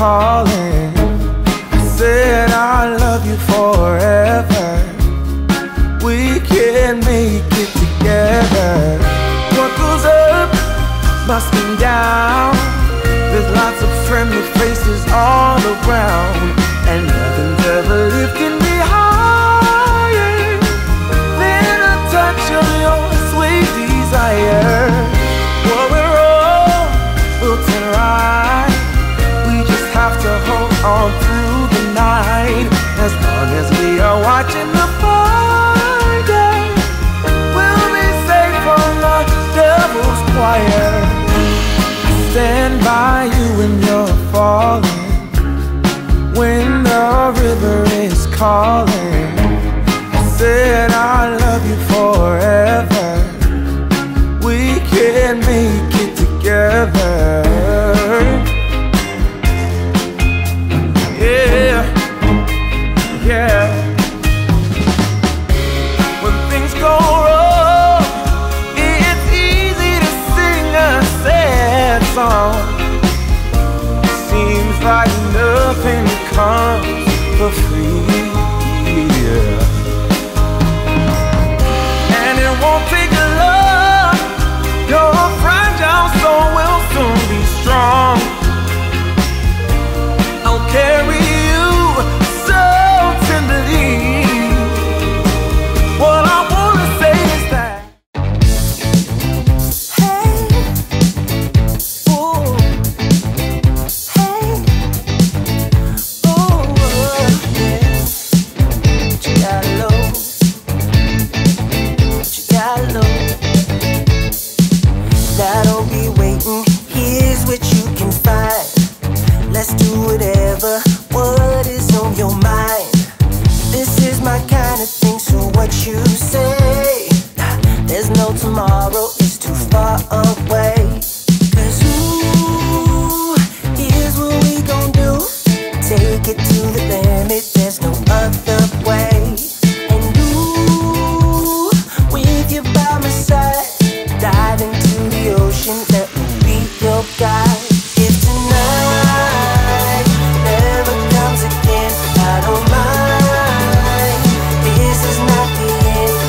calling. I said I love you forever. We can make it together. What goes up must come down. There's lots of friendly faces all around, and nothing's ever lifting me higher than a touch of your sweet desire. Well, we're all built and right. We just have to hold on through the night. As long as we are watching the fire, we'll be safe from the devil's choir. I stand by you when you're falling, when the river is calling. I said I love you forever. We can make it together. Yeah, yeah. When things go wrong, it's easy to sing a sad song. Seems like nothing comes for free, yeah. And it won't take a lot. Your fragile soul will soon be strong. I'll carry you so tenderly. What I wanna say is that, hey, ooh, hey, ooh, yeah. What you gotta know, what you gotta know. Now don't be waiting, here's what you can find. Let's do whatever, what is on your mind. This is my kind of thing, so what you say? There's no tomorrow, it's too far away. 'Cause ooh, here's what we gon' do. Take it to the limit, there's no other way. And ooh, with you by my side, dive into the ocean, let me be your guide. If tonight never comes again, I don't mind. This is not the end,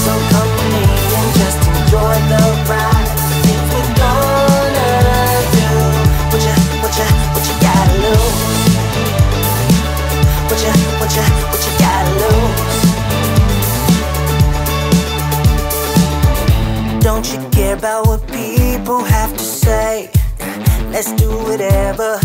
so come with me and just enjoy the ride. If we're gonna do what you gotta lose, what you gotta lose. Don't you care about what people have to say? Let's do whatever,